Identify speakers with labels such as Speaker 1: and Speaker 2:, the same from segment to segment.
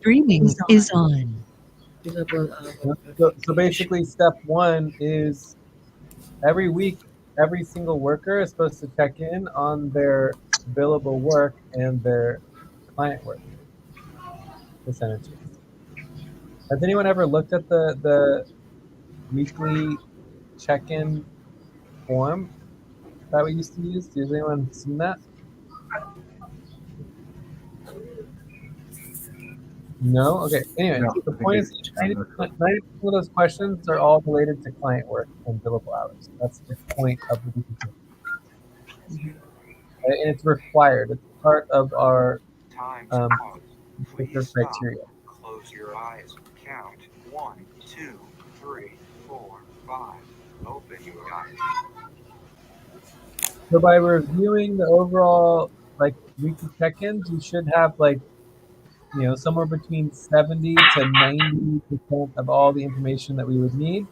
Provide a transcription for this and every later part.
Speaker 1: Streaming is on.
Speaker 2: Billable hour
Speaker 3: So
Speaker 2: verification.
Speaker 3: basically, step one is every week, every single worker is supposed to check in on their billable work and their client work percentages. Has anyone ever looked at the weekly check-in form that we used to use? Has anyone seen that? No? Okay. Anyway,
Speaker 4: No,
Speaker 3: the
Speaker 4: I think
Speaker 3: point
Speaker 4: it's
Speaker 3: is
Speaker 4: I'm
Speaker 3: 90%
Speaker 4: not sure.
Speaker 3: of those questions are all related to client work and billable hours. That's the point of the weekly check-in. And it's required. It's part of our
Speaker 5: Time to
Speaker 3: um,
Speaker 5: pause.
Speaker 3: filter
Speaker 5: Please stop.
Speaker 3: criteria.
Speaker 5: Close your eyes. Count 1, 2, 3, 4, 5. Open your eyes.
Speaker 3: So by reviewing the overall like weekly check-ins, you should have like somewhere between 70 to 90% of all the information that we would need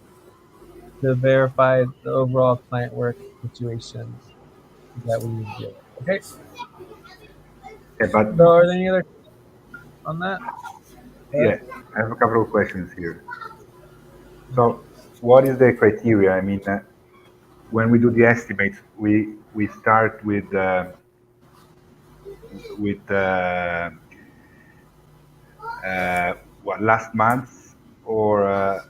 Speaker 3: to verify the overall client work situation that we need to deal with. Okay.
Speaker 4: Yeah, but
Speaker 3: So are there any other on that?
Speaker 4: yeah, I have a couple of questions here. So, what is the criteria? I mean, when we do the estimates, we start with what last month or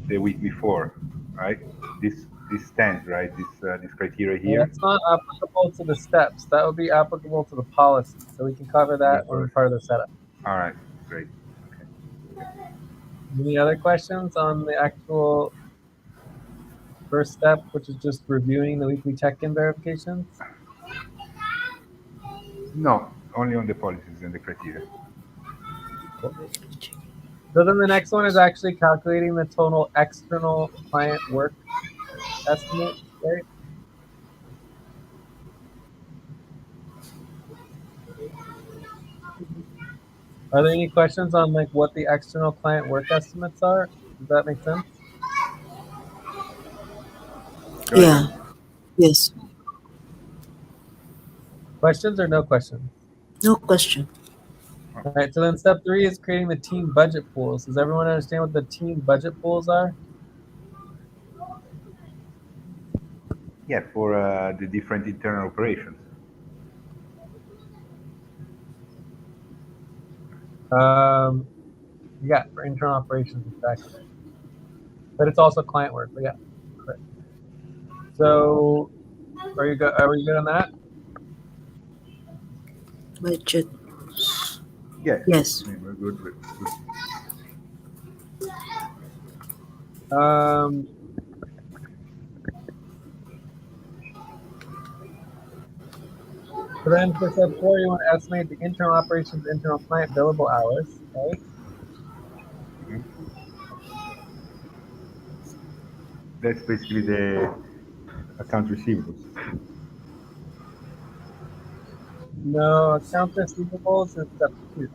Speaker 4: the week before, right? This stands, right? This criteria
Speaker 3: Well,
Speaker 4: here.
Speaker 3: that's not applicable to the steps. That would be applicable to the policy. So we can cover
Speaker 4: The
Speaker 3: that when
Speaker 4: policy.
Speaker 3: part of the setup.
Speaker 4: All right, great. Okay.
Speaker 3: Any other questions on the actual first step, which is just reviewing the weekly check-in verifications?
Speaker 4: No, only on the policies and the criteria.
Speaker 3: Cool. So then the next one is actually calculating the total external client work estimate, right? Are there any questions on like what the external client work estimates are? Does that make sense?
Speaker 4: Go ahead.
Speaker 2: Yeah. Yes.
Speaker 3: Questions or no questions?
Speaker 2: No question.
Speaker 3: All right, so then step three is creating the team budget pools. Does everyone understand what the team budget pools are?
Speaker 4: Yeah, for the different internal operations.
Speaker 3: Um, yeah, for internal operations, exactly. But it's also client work. But yeah, correct. So are you good? Are we good on that?
Speaker 2: Budget.
Speaker 4: Yes,
Speaker 2: Yes.
Speaker 4: I mean, we're good. Good.
Speaker 3: Um, so then for step four, you want to estimate the internal operations, internal client billable hours, right?
Speaker 4: Mhm. That's basically the account receivables.
Speaker 3: No, account receivables is step two.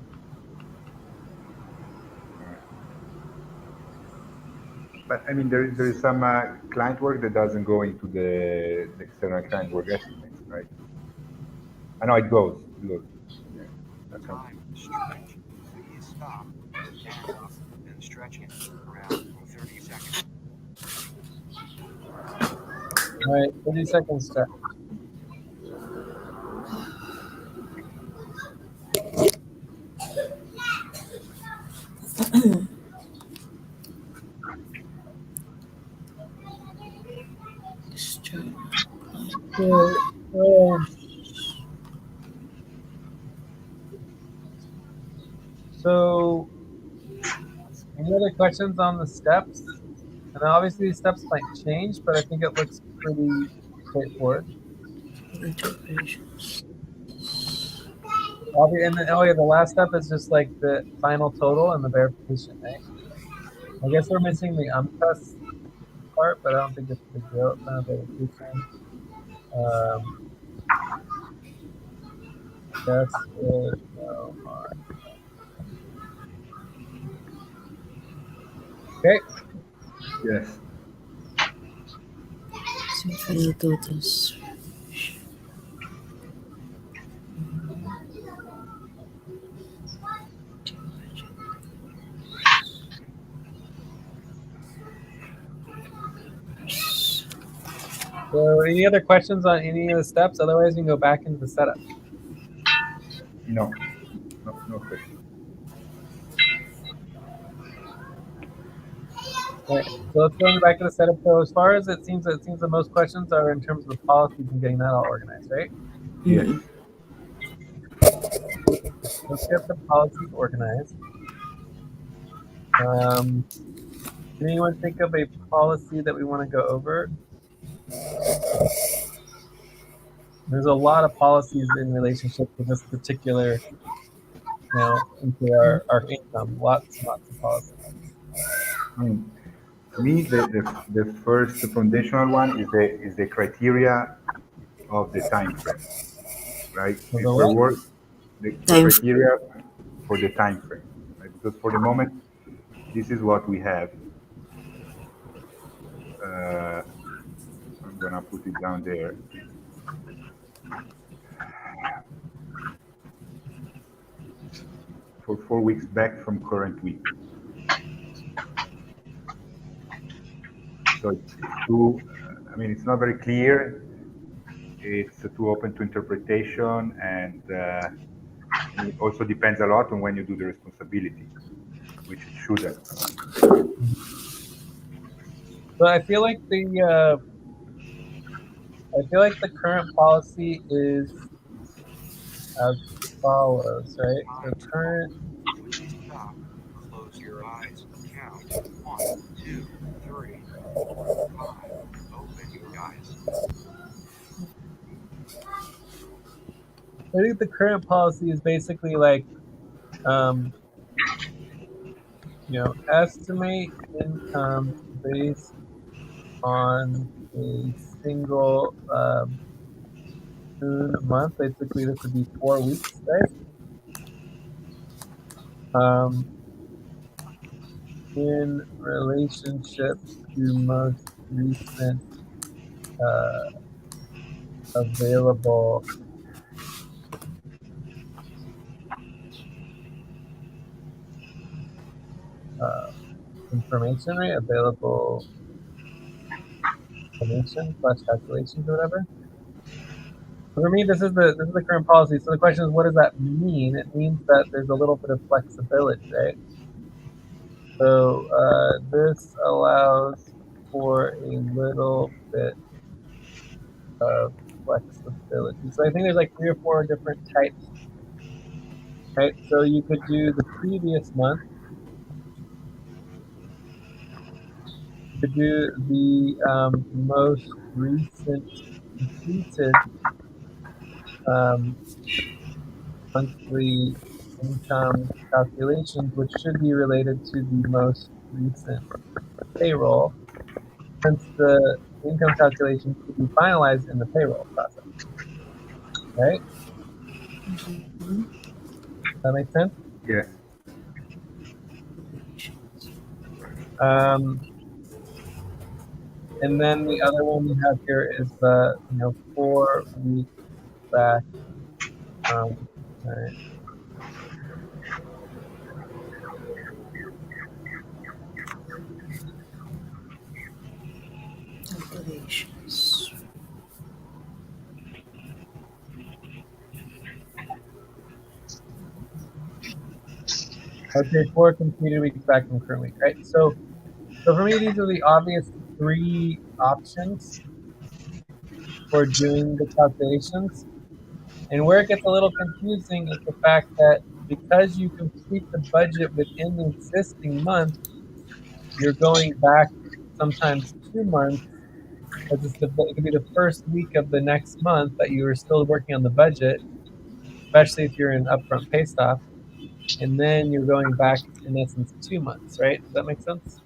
Speaker 4: But I mean, there is some client work that doesn't go into the external client work estimates, right? I know it goes. It goes. Yeah. Account.
Speaker 5: Time to stretch. Please stop. Stand up and stretch in around 30 seconds.
Speaker 3: All right, 30 seconds stretch. So, so any other questions on the steps? And obviously these steps might change, but I think it looks pretty straightforward.
Speaker 2: Operations.
Speaker 3: And then, oh yeah, the last step is just like the final total and the verification, right? I guess we're missing the UMTS part, but I don't think it's a big deal. Final verification. Um, yes, no. Okay.
Speaker 4: Yes.
Speaker 2: Final totals.
Speaker 3: So any other questions on any of the steps? Otherwise, we can go back into the setup.
Speaker 4: No, no question.
Speaker 3: All right, so let's go back to the setup. So as far as it seems the most questions are in terms of the policies and getting that all organized, right?
Speaker 4: Yes.
Speaker 3: Let's get the policies organized. Can anyone think of a policy that we want to go over? There's a lot of policies in relationship to this particular, into our income. Lots and lots of policies.
Speaker 4: I mean, to me, the first, the foundational one is the criteria of the time frame, right?
Speaker 3: So
Speaker 4: If
Speaker 3: the
Speaker 4: we're
Speaker 3: what?
Speaker 4: the
Speaker 2: Time
Speaker 4: criteria for the time frame, right? Because for the moment, this is what we have. I'm gonna put it down there. For 4 weeks back from current week. So it's too, I mean, it's not very clear. It's too open to interpretation, and it also depends a lot on when you do the responsibility, which it shouldn't.
Speaker 3: So I feel like the current policy is as follows, right? So current.
Speaker 5: Please stop. Close your eyes. Count 1, 2, 3, 4, 5. Open your eyes.
Speaker 3: I think the current policy is basically like, um, estimate income based on a single moon month. Basically, this would be 4 weeks, right? In relationship to most recent available information, right? Available information / calculations or whatever. For me, this is the current policy. So the question is, what does that mean? It means that there's a little bit of flexibility, right? So this allows for a little bit of flexibility. So I think there's like 3 or 4 different types, right? So you could do the previous month. You could do the most recent completed um, monthly income calculations, which should be related to the most recent payroll, since the income calculation should be finalized in the payroll process, right? That makes sense?
Speaker 4: Yeah.
Speaker 3: Um, and then the other one we have here is the 4 weeks back. All right.
Speaker 2: calculations.
Speaker 3: Okay, 4 completed weeks back from current week, right? So for me, these are the obvious 3 options for doing the calculations. And where it gets a little confusing is the fact that because you complete the budget within the existing month, you're going back sometimes 2 months, because it could be the first week of the next month that you are still working on the budget, especially if you're in upfront pay stop, and then you're going back in essence 2 months, right? Does that make sense?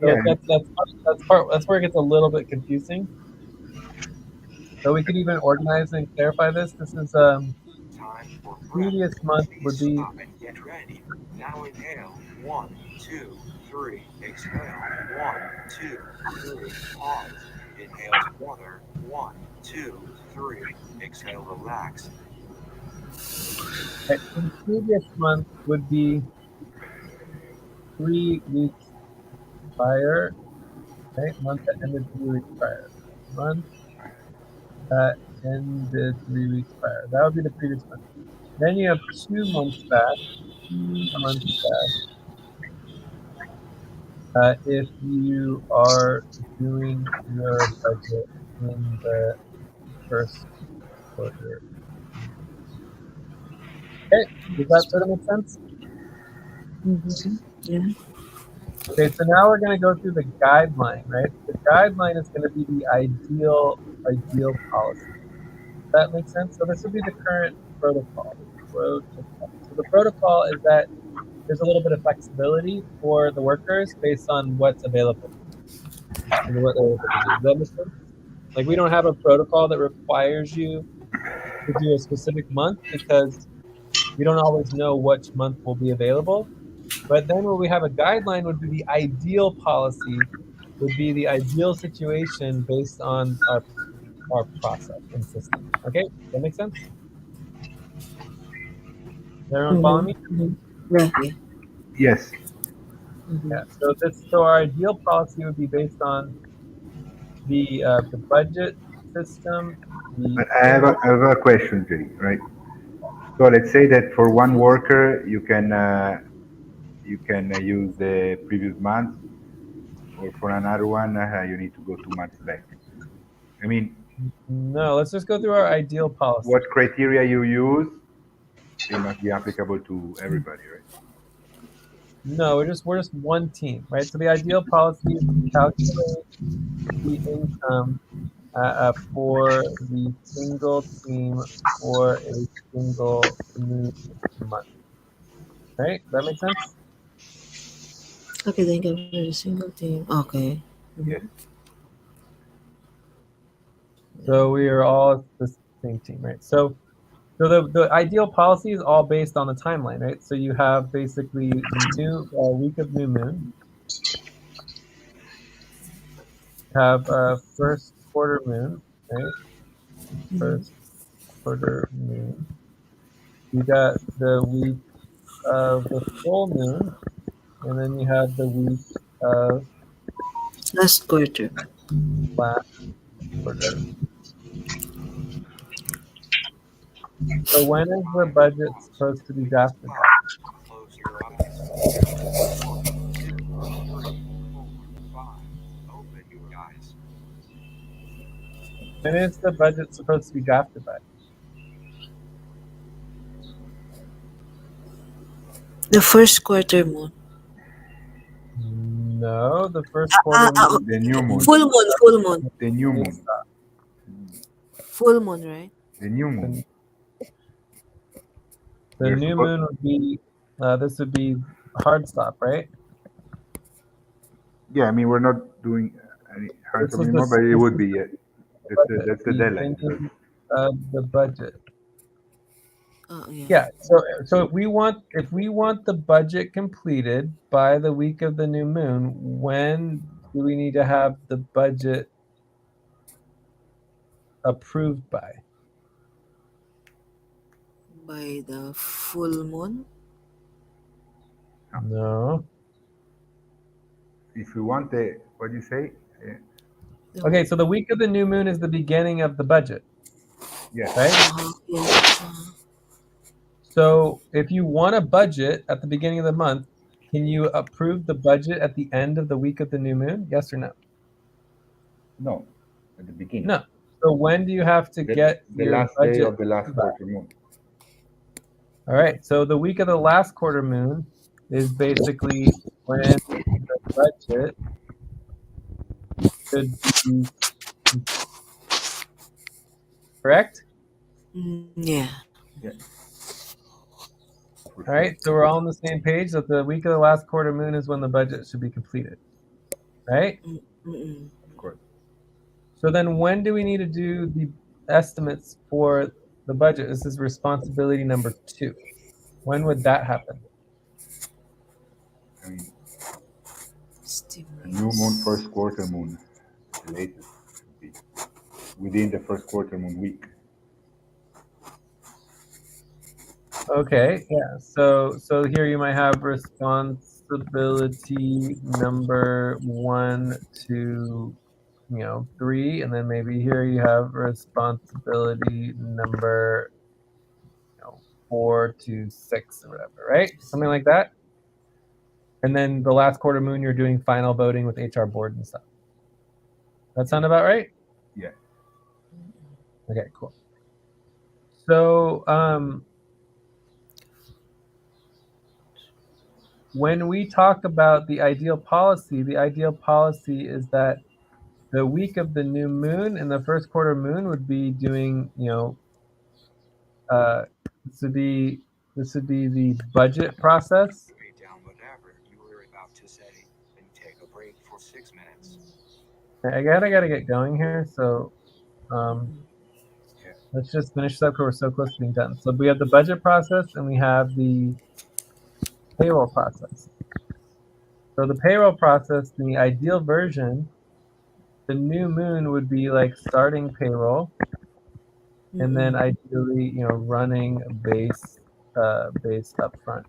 Speaker 3: So
Speaker 4: Yeah.
Speaker 3: that's where it gets a little bit confusing. So we could even organize and clarify this. This is
Speaker 5: Time for breath.
Speaker 3: previous month
Speaker 5: Please
Speaker 3: would be
Speaker 5: stop and get ready. Now inhale. 1, 2, 3. Exhale. 1, 2, 3. Pause. Inhale together. 1, 2, 3. Exhale. Relax.
Speaker 3: right, so the previous month would be 3 weeks prior Okay, month that ended 3 weeks prior. Month that ended 3 weeks prior. That would be the previous month. Then you have 2 months back. 2 months back. If you are doing your budget in the first quarter. Okay, does that sort of make sense?
Speaker 2: Yeah.
Speaker 3: Okay, so now we're going to go through the guideline, right? The guideline is going to be the ideal policy. Does that make sense? So this would be the current protocol. So the protocol is that there's a little bit of flexibility for the workers based on what's available and what they're able to do. Does that make sense? Like we don't have a protocol that requires you to do a specific month because we don't always know which month will be available. But then when we have a guideline would be the ideal policy, would be the ideal situation based on our process and system. Okay, that makes sense? Is everyone follow me?
Speaker 2: Yeah. Yeah.
Speaker 4: Yes.
Speaker 3: Yeah. So our ideal policy would be based on the budget system, the
Speaker 4: But I have a question, Jerry, right? So let's say that for one worker, you can use the previous month, or for another one, you need to go 2 months back. I mean,
Speaker 3: no. Let's just go through our ideal policy.
Speaker 4: what criteria you use, it must be applicable to everybody, right?
Speaker 3: No, we're just one team, right? So the ideal policy is to calculate the income for the single team for a single new month. Right? That makes sense?
Speaker 2: Okay, thank you for the single team. Okay.
Speaker 4: Yes.
Speaker 3: So we are all the same team, right? So the ideal policy is all based on the timeline, right? So you have basically new week of new moon, have first quarter moon, right? First quarter moon. You got the week of the full moon, and then you have the week of
Speaker 2: Last quarter.
Speaker 3: last quarter. So when is the budget supposed to be drafted by?
Speaker 5: Close your eyes. Count 1, 2, 3, 4, 5. Open your eyes.
Speaker 3: When is the budget supposed to be drafted by?
Speaker 2: The first quarter moon.
Speaker 3: No, the first quarter moon
Speaker 4: The new moon.
Speaker 2: Full moon. Full moon.
Speaker 4: The new
Speaker 3: is
Speaker 4: moon.
Speaker 2: Full moon, right?
Speaker 4: The new moon.
Speaker 3: the
Speaker 4: We're
Speaker 3: new
Speaker 4: supposed-
Speaker 3: moon would be this would be hard stop, right?
Speaker 4: Yeah, I mean, we're not doing any hard
Speaker 3: This
Speaker 4: stop
Speaker 3: is
Speaker 4: anymore, but it
Speaker 3: this
Speaker 4: would
Speaker 3: is
Speaker 4: be, yeah. That's the deadline.
Speaker 3: beginning of the budget.
Speaker 2: Yeah.
Speaker 3: Yeah, so if we want the budget completed by the week of the new moon, when do we need to have the budget approved by?
Speaker 2: By the full moon.
Speaker 3: No.
Speaker 4: If we want the, what do you say?
Speaker 3: Okay, so the week of the new moon is the beginning of the budget,
Speaker 4: Yes.
Speaker 3: right?
Speaker 2: Yeah.
Speaker 3: So if you want a budget at the beginning of the month, can you approve the budget at the end of the week of the new moon? Yes or no?
Speaker 4: No, at the beginning.
Speaker 3: No. So when do you have to get
Speaker 4: the
Speaker 3: your
Speaker 4: last day
Speaker 3: budget
Speaker 4: of the last
Speaker 3: back?
Speaker 4: quarter moon.
Speaker 3: All right. So the week of the last quarter moon is basically when the budget should be correct.
Speaker 2: Yeah.
Speaker 4: Yeah.
Speaker 3: All right. So we're all on the same page that the week of the last quarter moon is when the budget should be completed. Right?
Speaker 2: Mm-mm.
Speaker 4: Of course.
Speaker 3: So then when do we need to do the estimates for the budget? This is responsibility number 2. When would that happen?
Speaker 4: I mean,
Speaker 2: Stimulus.
Speaker 4: a new moon, first quarter moon, the latest should be within the first quarter moon week.
Speaker 3: Okay, yeah. So here you might have response responsibility number 1 to 3, and then maybe here you have responsibility number 4 to 6 or whatever, right? Something like that. And then the last quarter moon, you're doing final voting with HR board and stuff. That sound about right?
Speaker 4: Yeah.
Speaker 3: Okay, cool. So when we talk about the ideal policy is that the week of the new moon and the first quarter moon would be doing, this would be the budget process.
Speaker 5: Write down whatever you were about to say and take a break for 6 minutes.
Speaker 3: I gotta get going here, so let's just finish this up because we're so close to being done. So we have the budget process and we have the payroll process. So the payroll process, the ideal version, the new moon would be like starting payroll, and then ideally, running base up front.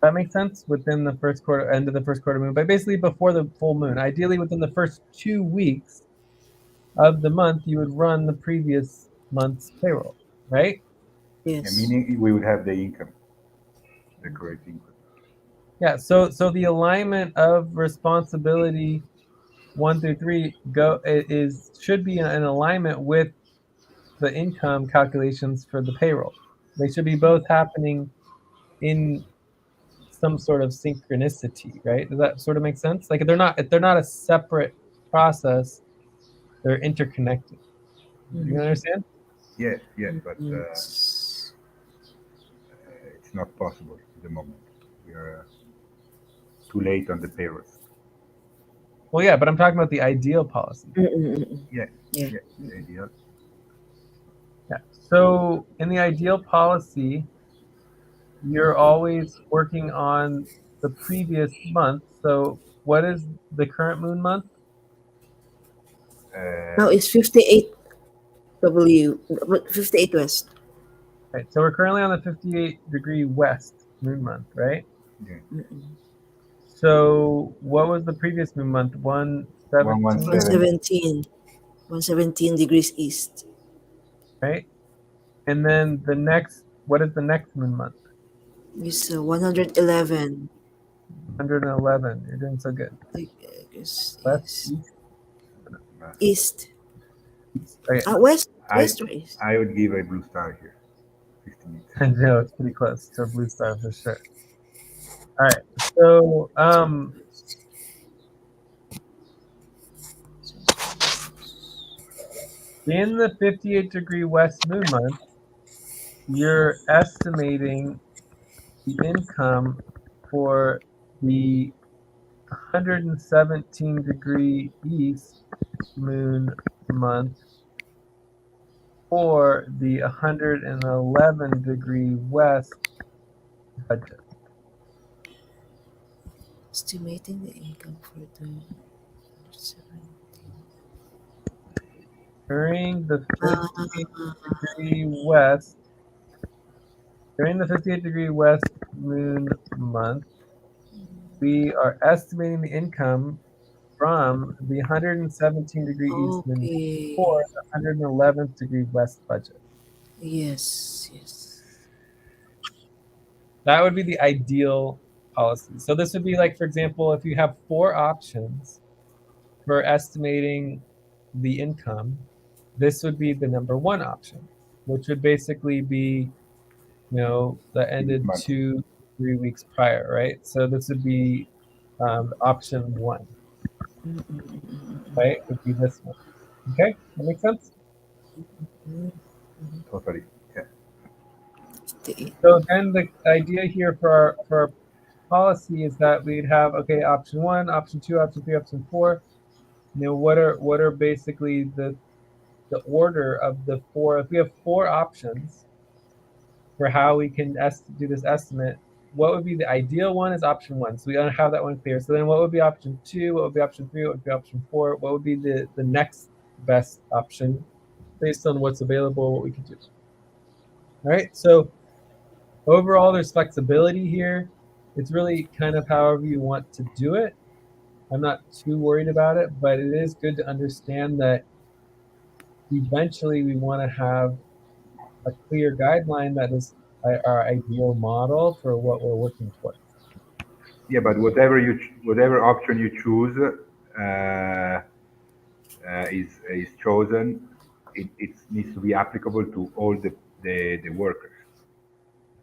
Speaker 3: That makes sense within the first quarter, end of the first quarter moon, but basically before the full moon. Ideally, within the first 2 weeks of the month, you would run the previous month's payroll, right?
Speaker 2: Yes.
Speaker 4: Meaning we would have the income, the correct income.
Speaker 3: Yeah. So the alignment of responsibility 1 through 3 should be in alignment with the income calculations for the payroll. They should be both happening in some sort of synchronicity, right? Does that sort of make sense? Like if they're not a separate process, they're interconnected. You understand?
Speaker 4: Yes, but it's not possible at the moment. We are too late on the payroll.
Speaker 3: Well, yeah, but I'm talking about the ideal policy.
Speaker 4: Yeah, the ideal.
Speaker 3: Yeah. So in the ideal policy, you're always working on the previous month. So what is the current moon month?
Speaker 2: Now it's 58 W, 58 West.
Speaker 3: Right. So we're currently on the 58-degree west moon month, right?
Speaker 4: Yeah.
Speaker 3: So what was the previous moon month? 117?
Speaker 2: 117 degrees east.
Speaker 3: Right? And then what is the next moon month?
Speaker 2: It's 111.
Speaker 3: 111. You're doing so good.
Speaker 2: I guess
Speaker 3: West,
Speaker 2: east.
Speaker 3: Okay.
Speaker 2: West or east?
Speaker 4: I would give a blue star here. 15
Speaker 3: I know, it's pretty close to a blue star for sure. All right. So in the 58-degree west moon month, you're estimating the income for the 117-degree east moon month or the 111-degree west budget.
Speaker 2: Estimating the income for the 117.
Speaker 3: During the 58-degree west moon month, we are estimating the income from the 117-degree east moon for the 111th-degree west budget.
Speaker 2: Yes.
Speaker 3: That would be the ideal policy. So this would be like, for example, if you have 4 options for estimating the income, this would be the number 1 option, which would basically be, that ended 2-3 weeks prior, right? So this would be option 1, right? Would be this one. Okay, that makes sense?
Speaker 4: Totally. Yeah.
Speaker 3: So then the idea here for our policy is that we'd have, okay, option 1, option 2, option 3, option 4. What are basically the order of the 4? If we have 4 options for how we can do this estimate, what would be the ideal one is option 1. So we don't have that one clear. So then what would be option 2? What would be option 3? What would be option 4? What would be the next best option based on what's available, what we can do? All right. So Overall, there's flexibility here. It's really kind of however you want to do it. I'm not too worried about it, but it is good to understand that eventually we want to have a clear guideline that is our ideal model for what we're working towards.
Speaker 4: Yeah, but whatever option you choose is chosen. It needs to be applicable to all the workers.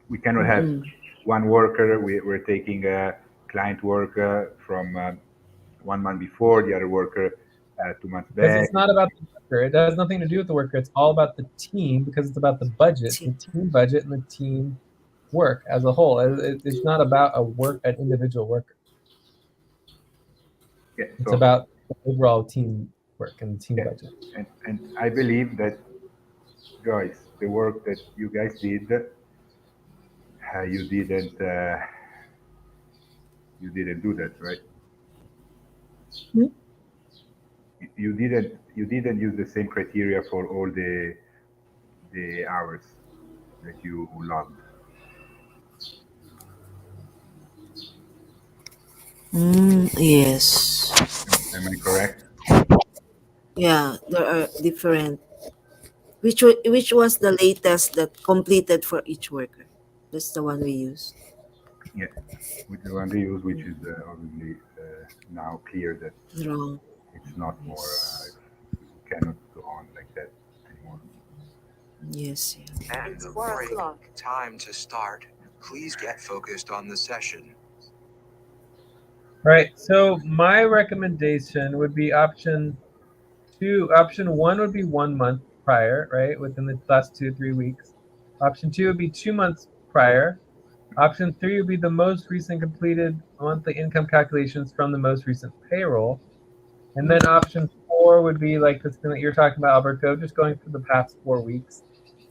Speaker 4: We cannot have
Speaker 2: Mm-mm.
Speaker 4: one worker. We're taking a client worker from 1 month before, the other worker 2 months
Speaker 3: Because
Speaker 4: back.
Speaker 3: it's not about the worker. It has nothing to do with the worker. It's all about the team because it's about the budget, the team budget, and the team work as a whole. It's not about an individual worker.
Speaker 4: Yeah,
Speaker 3: It's
Speaker 4: so
Speaker 3: about the overall team work and team
Speaker 4: yeah,
Speaker 3: budget.
Speaker 4: and I believe that, Joyce, the work that you guys did, you didn't do that, right?
Speaker 2: Hmm?
Speaker 4: You didn't use the same criteria for all the hours that you logged.
Speaker 2: Yes.
Speaker 4: Am I correct?
Speaker 2: Yeah, there are different. Which was the latest that completed for each worker? That's the one we use.
Speaker 4: Yeah, with the one they use, which is obviously now clear that
Speaker 2: Wrong.
Speaker 4: it's not more,
Speaker 2: Yes.
Speaker 4: it cannot go on like that anymore.
Speaker 2: Yes. Yeah.
Speaker 5: End of break. Time to start. Please get focused on the session.
Speaker 3: Right. So my recommendation would be option 2. Option 1 would be 1 month prior, right? Within the last 2-3 weeks. Option 2 would be 2 months prior. Option 3 would be the most recent completed monthly income calculations from the most recent payroll. And then option 4 would be like this thing that you're talking about, Alberto, just going through the past 4 weeks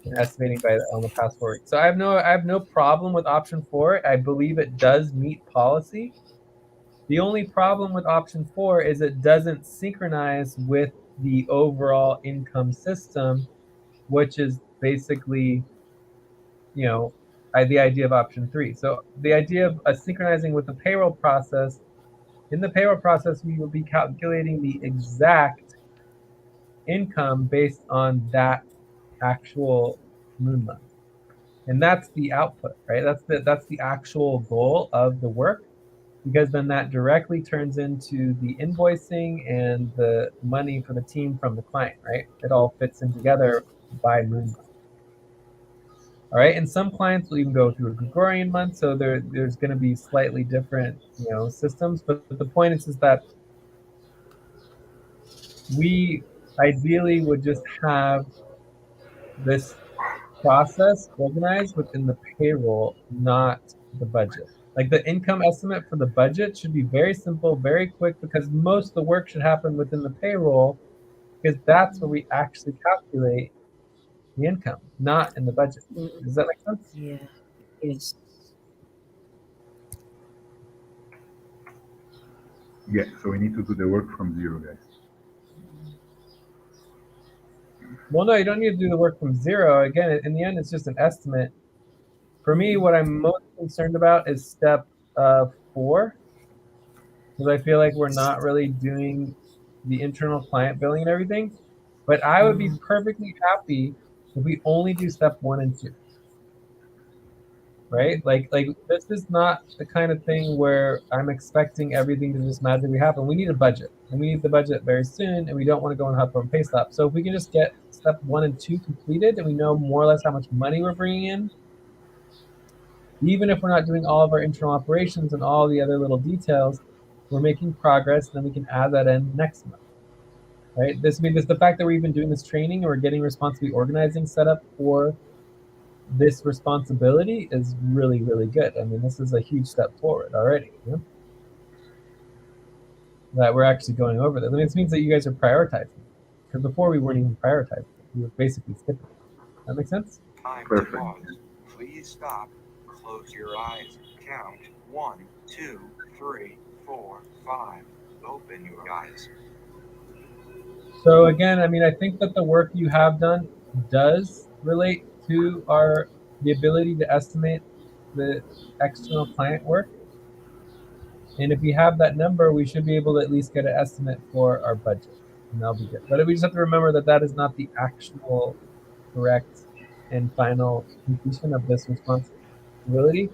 Speaker 3: and estimating on the past 4 weeks. So I have no problem with option 4. I believe it does meet policy. The only problem with option 4 is it doesn't synchronize with the overall income system, which is basically, the idea of option 3. So the idea of synchronizing with the payroll process, in the payroll process, we will be calculating the exact income based on that actual moon month. And that's the output, right? That's the actual goal of the work, because then that directly turns into the invoicing and the money for the team from the client, right? It all fits in together by moon month. All right, and some clients will even go through a Gregorian month, so there's going to be slightly different, systems. But the point is that we ideally would just have this process organized within the payroll, not the budget. Like the income estimate for the budget should be very simple, very quick, because most of the work should happen within the payroll, because that's where we actually calculate the income, not in the budget.
Speaker 2: Mm-mm.
Speaker 3: Does that make sense?
Speaker 2: Yeah. Yes.
Speaker 4: Yeah, so we need to do the work from zero, guys.
Speaker 3: Well, no, you don't need to do the work from zero. Again, in the end, it's just an estimate. For me, what I'm most concerned about is step 4, because I feel like we're not really doing the internal client billing and everything. But I would be perfectly happy if we only do step 1 and 2. Right? Like this is not the kind of thing where I'm expecting everything to just magically happen. We need a budget, and we need the budget very soon, and we don't want to go and hop on pay stop. So if we can just get step 1 and 2 completed, and we know more or less how much money we're bringing in, even if we're not doing all of our internal operations and all the other little details, we're making progress, and then we can add that in next month. Right? This means the fact that we're even doing this training and we're getting responsibly organizing set up for this responsibility is really, really good. I mean, this is a huge step forward already. That we're actually going over this. I mean, this means that you guys are prioritizing. Because before we weren't even prioritizing. We were basically skipping. That makes sense?
Speaker 5: Time to
Speaker 4: Perfect.
Speaker 5: pause. Please stop. Close your eyes. Count 1, 2, 3, 4, 5. Open your eyes.
Speaker 3: So again, I mean, I think that the work you have done does relate to the ability to estimate the external client work. And if we have that number, we should be able to at least get an estimate for our budget, and that'll be good. But we just have to remember that that is not the actual correct and final completion of this responsibility.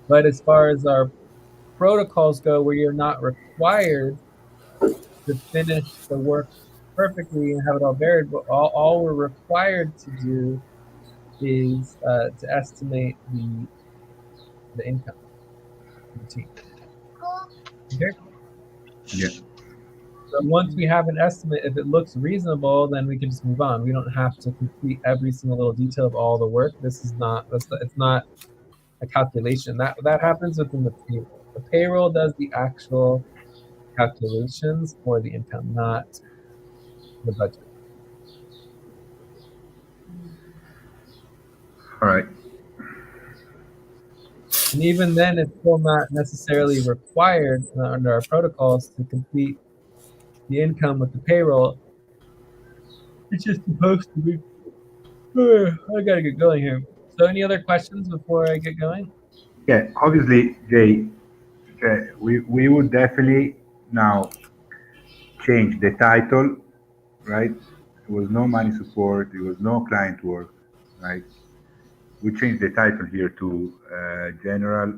Speaker 3: But as far as our protocols go, where you're not required to finish the work perfectly and have it all varied, but all we're required to do is to estimate the income of the team. Okay.
Speaker 4: Yeah.
Speaker 3: So once we have an estimate, if it looks reasonable, then we can just move on. We don't have to complete every single little detail of all the work. This is not it's not a calculation. That happens within the payroll. The payroll does the actual calculations for the income, not the budget.
Speaker 4: All right.
Speaker 3: And even then, it's still not necessarily required under our protocols to complete the income with the payroll. It's just supposed to be. I gotta get going here. So, any other questions before I get going?
Speaker 4: Yeah. Obviously, Jay, we would definitely now change the title, right? It was no money support. It was no client work, right? We changed the title here to general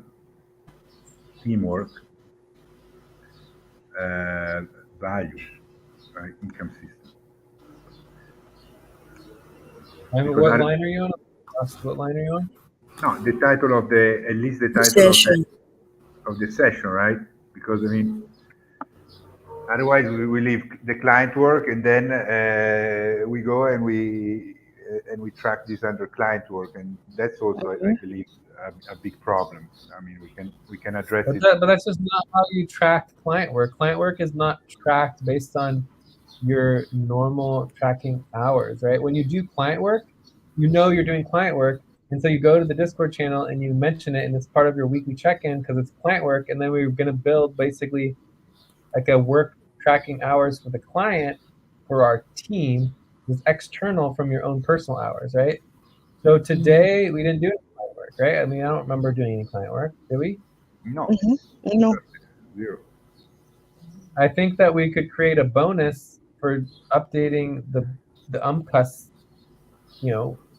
Speaker 4: teamwork value, right? Income system. Because
Speaker 3: What line are you on? What line are you on?
Speaker 4: no, the title of the at least the title
Speaker 2: Session.
Speaker 4: of the session, right? Because I mean, otherwise we leave the client work and then we go and we track this under client work, and that's also I believe a big problem. I mean, we can address it.
Speaker 3: But that's just not how you track client work. Client work is not tracked based on your normal tracking hours, right? When you do client work, you know you're doing client work, and so you go to the Discord channel and you mention it, and it's part of your weekly check-in because it's client work, and then we're going to build basically like a work tracking hours for the client for our team is external from your own personal hours, right? So today we didn't do any client work, right? I mean, I don't remember doing any client work, did we?
Speaker 4: No,
Speaker 1: No.
Speaker 4: zero.
Speaker 3: I think that we could create a bonus for updating the UMCUS,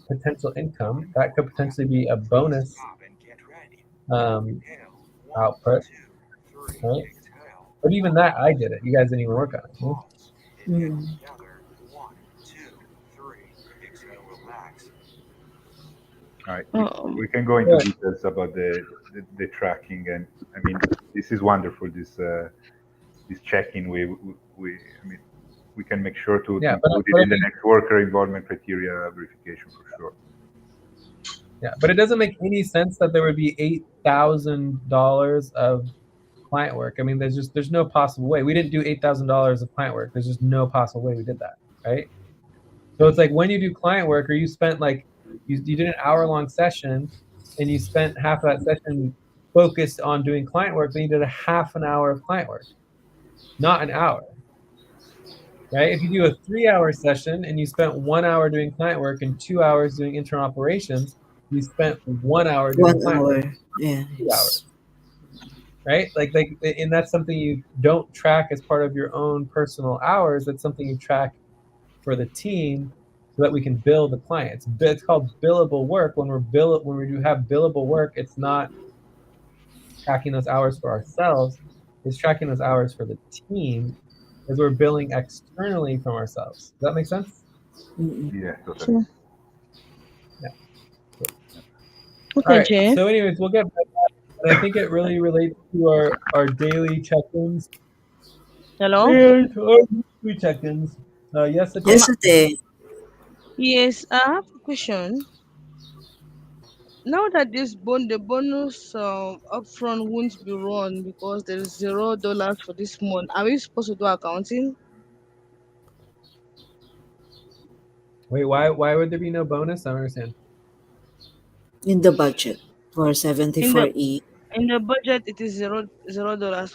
Speaker 3: potential income. That could potentially be a bonus
Speaker 5: Stop and get ready.
Speaker 3: um,
Speaker 5: Inhale. 1,
Speaker 3: output,
Speaker 5: 2, 3.
Speaker 3: right?
Speaker 5: Exhale.
Speaker 3: But even that, I did it. You guys didn't even work on it.
Speaker 5: Pause. Inhale together. 1, 2, 3. Exhale. Relax.
Speaker 4: All right,
Speaker 1: Um,
Speaker 4: we can go into details about the tracking, and I mean, this is wonderful. This check-in, I mean, we can make sure to
Speaker 3: Yeah,
Speaker 4: include it in the next worker involvement criteria verification for sure.
Speaker 3: Yeah, but it doesn't make any sense that there would be $8,000 of client work. I mean, there's no possible way. We didn't do $8,000 of client work. There's just no possible way we did that, right? So it's like when you do client work, or you spent like you did an hour-long session, and you spent half of that session focused on doing client work, then you did a half an hour of client work, not an hour. Right? If you do a 3-hour session and you spent 1 hour doing client work and 2 hours doing internal operations, you spent 1 hour doing
Speaker 2: 1
Speaker 3: client work.
Speaker 2: hour. Yeah.
Speaker 3: 2 hours. Right? And that's something you don't track as part of your own personal hours. That's something you track for the team so that we can bill the clients. It's called billable work. When we do have billable work, it's not tracking those hours for ourselves. It's tracking those hours for the team, as we're billing externally from ourselves. Does that make sense?
Speaker 4: Yeah, totally.
Speaker 3: Yeah. Cool.
Speaker 1: okay,
Speaker 3: All right.
Speaker 1: Jay.
Speaker 3: So, anyways, we'll get back. And I think it really relates to our daily check-ins
Speaker 1: Hello?
Speaker 3: and our weekly check-ins. Yes, Ateh?
Speaker 2: Yes, Ateh.
Speaker 1: Yes, I have a question. Now that the bonus upfront won't be run because there is $0 for this month, are we supposed to do accounting?
Speaker 3: Wait, why would there be no bonus? I don't understand.
Speaker 2: In the budget for
Speaker 1: In the
Speaker 2: 74E.
Speaker 1: in the budget, it is $0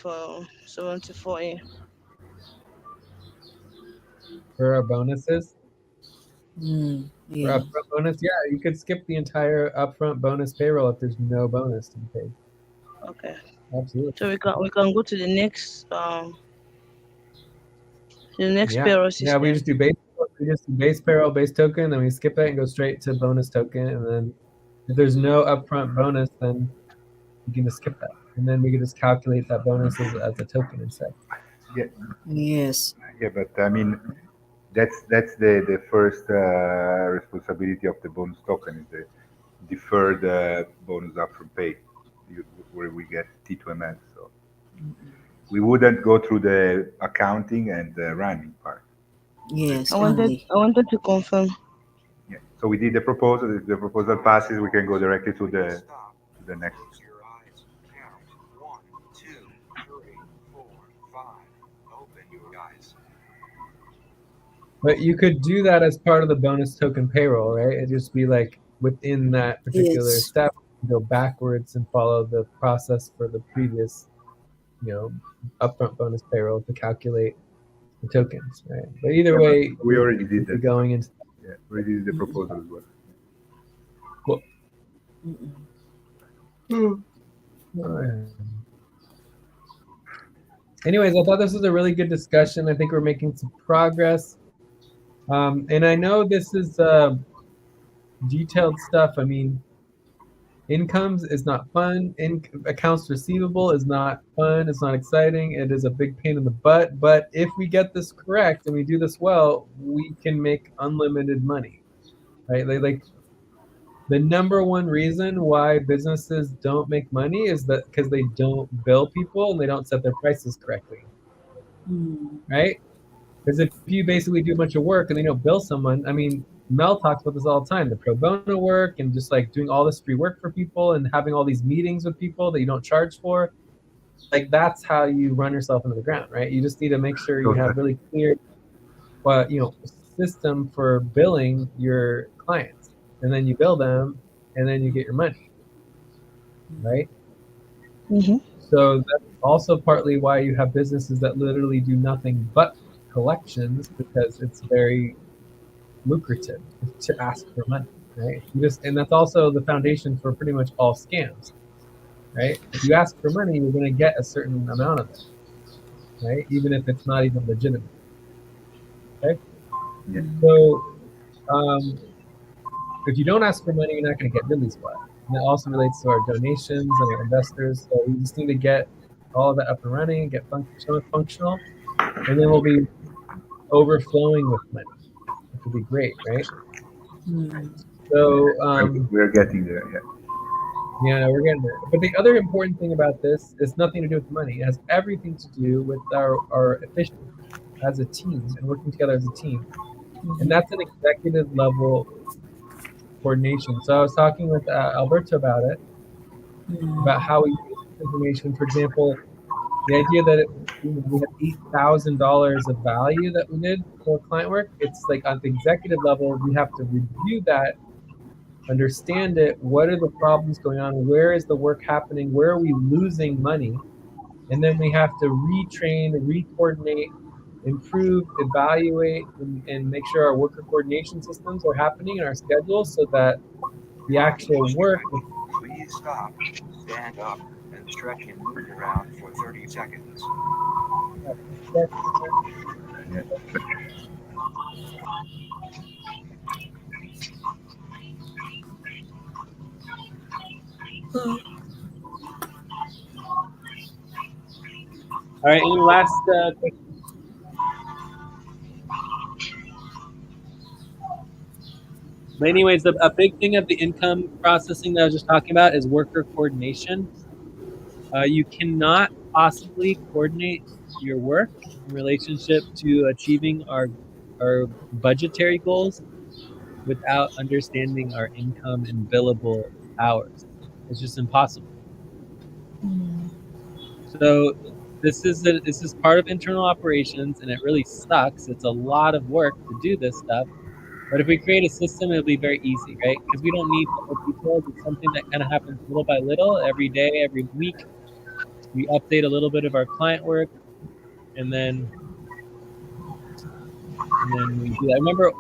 Speaker 1: for 74A.
Speaker 3: For our bonuses?
Speaker 2: Mm.
Speaker 3: For
Speaker 2: Yeah.
Speaker 3: upfront bonus, yeah, you could skip the entire upfront bonus payroll if there's no bonus to be paid.
Speaker 1: Okay.
Speaker 3: Absolutely.
Speaker 1: So we can go to the next
Speaker 3: Yeah.
Speaker 1: payroll
Speaker 3: Yeah,
Speaker 1: system.
Speaker 3: we just do base payroll, base token, then we skip it and go straight to bonus token. And then if there's no upfront bonus, then you can just skip that. And then we can just calculate that bonus as a token instead.
Speaker 4: Yeah,
Speaker 2: Yes.
Speaker 4: yeah, but I mean, that's the first responsibility of the bonus token is the deferred bonus upfront pay, where we get T2ML. So we wouldn't go through the accounting and the running part.
Speaker 2: Yes,
Speaker 1: I wanted
Speaker 2: only.
Speaker 1: I wanted to confirm.
Speaker 4: Yeah. So we did the proposal. If the proposal passes, we can go directly to
Speaker 5: Please
Speaker 4: the
Speaker 5: stop.
Speaker 4: to the next.
Speaker 5: Close your eyes. Count. 1, 2, 3, 4, 5. Open your eyes.
Speaker 3: But you could do that as part of the bonus token payroll, right? It'd just be like within that particular
Speaker 2: Yes.
Speaker 3: step, go backwards and follow the process for the previous, upfront bonus payroll to calculate the tokens, right? But either
Speaker 4: Yeah, but
Speaker 3: way,
Speaker 4: we already did
Speaker 3: you'd be
Speaker 4: that.
Speaker 3: going into
Speaker 4: Yeah, we already did the proposal as well.
Speaker 3: cool.
Speaker 2: Mm-mm.
Speaker 3: All right. Anyways, I thought this was a really good discussion. I think we're making some progress. And I know this is detailed stuff. I mean, incomes is not fun. Accounts receivable is not fun. It's not exciting. It is a big pain in the butt. But if we get this correct and we do this well, we can make unlimited money, right? Like the number one reason why businesses don't make money is that because they don't bill people and they don't set their prices correctly,
Speaker 2: Mm.
Speaker 3: right? Because if you basically do a bunch of work and they don't bill someone, I mean, Mel talks about this all the time, the pro bono work and just like doing all this free work for people and having all these meetings with people that you don't charge for. Like that's how you run yourself into the ground, right? You just need to make sure you have
Speaker 4: Totally.
Speaker 3: really clear, system for billing your clients, and then you bill them, and then you get your money, right?
Speaker 1: Mm-hmm.
Speaker 3: So that's also partly why you have businesses that literally do nothing but collections because it's very lucrative to ask for money, right? And that's also the foundation for pretty much all scams, right? If you ask for money, you're going to get a certain amount of it, right? Even if it's not even legitimate. Okay,
Speaker 4: Yeah.
Speaker 3: so um, if you don't ask for money, you're not going to get Billy's what. And that also relates to our donations and our investors. So we just need to get all of that up and running, get functional, and then we'll be overflowing with money, which would be great, right?
Speaker 2: Mm.
Speaker 3: So
Speaker 4: We're getting there. Yeah.
Speaker 3: yeah, we're getting there. But the other important thing about this is nothing to do with the money. It has everything to do with our efficiency as a team and working together as a team. And that's an executive level coordination. So I was talking with Alberto about
Speaker 2: Mm.
Speaker 3: how we use this information. For example, the idea that we have $8,000 of value that we did for client work. It's like on the executive level, we have to review that, understand it. What are the problems going on? Where is the work happening? Where are we losing money? And then we have to retrain, re-coordinate, improve, evaluate, and make sure our worker coordination systems are happening in our schedules so that the actual
Speaker 5: Finish
Speaker 3: work.
Speaker 5: training. Please stop. Stand up and stretch and move around for 30 seconds.
Speaker 4: Yeah.
Speaker 3: All right, any last questions? But anyways, a big thing of the income processing that I was just talking about is worker coordination. You cannot possibly coordinate your work in relationship to achieving our budgetary goals without understanding our income and billable hours. It's just impossible. So this is part of internal operations, and it really sucks. It's a lot of work to do this stuff. But if we create a system, it'll be very easy, right? Because we don't need more details. It's something that kind of happens little by little, every day, every week. We update a little bit of our client work, and then and then we do that. Remember,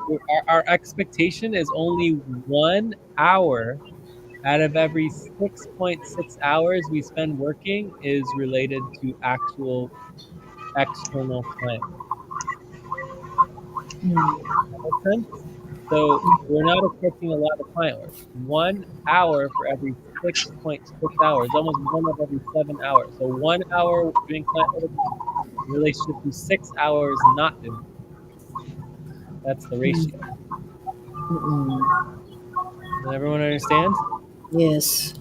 Speaker 3: our expectation is only 1 hour out of every 6.6 hours we spend working is related to actual external client work.
Speaker 2: Mm.
Speaker 3: Make sense? So we're not expecting a lot of client work. 1 hour for every 6.6 hours, almost one of every 7 hours. So 1 hour doing client work in relationship to 6 hours not doing. That's the
Speaker 2: Mm.
Speaker 3: ratio.
Speaker 2: Mm-mm.
Speaker 3: Does everyone understand?
Speaker 2: Yes.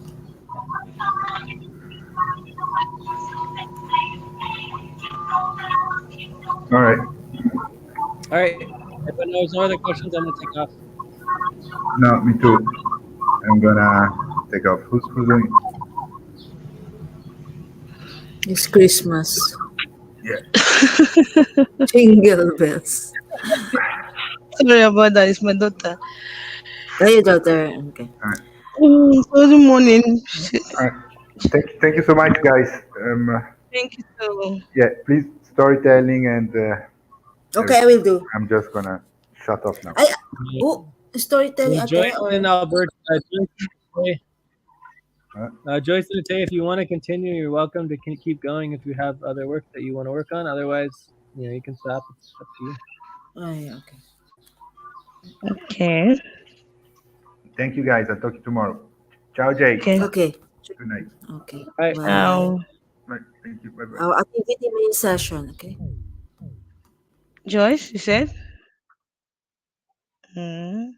Speaker 4: All right.
Speaker 3: All right. If there's no other questions, I'm gonna take off.
Speaker 4: No, me too. I'm gonna take off. Who's doing it?
Speaker 2: It's Christmas.
Speaker 4: Yeah.
Speaker 2: Jingle bells.
Speaker 1: Sorry about that. It's my daughter.
Speaker 2: Oh, your daughter. Okay.
Speaker 4: All right.
Speaker 1: Good morning.
Speaker 4: All right. Thank you so much, guys.
Speaker 1: Thank you so.
Speaker 4: Yeah, please storytelling and
Speaker 2: Okay, I
Speaker 4: everything.
Speaker 2: will do.
Speaker 4: I'm just gonna shut off now.
Speaker 2: I oh storytelling
Speaker 3: Joyce
Speaker 2: ate
Speaker 3: and
Speaker 2: or
Speaker 3: Alberto,
Speaker 4: Uh,
Speaker 3: Joyce and Ateh, if you want to continue, you're welcome to keep going if you have other work that you want to work on. Otherwise, you can stop. It's up to you.
Speaker 2: oh yeah, okay.
Speaker 1: Okay.
Speaker 4: Thank you, guys. I'll talk to you tomorrow. Ciao, Jay.
Speaker 1: Okay.
Speaker 2: Okay.
Speaker 4: Good night.
Speaker 2: Okay.
Speaker 3: All right.
Speaker 2: Bye.
Speaker 1: Now,
Speaker 4: Bye. Thank you. Bye bye.
Speaker 2: Our activity main session. Okay.
Speaker 1: Joyce, you said. Mm.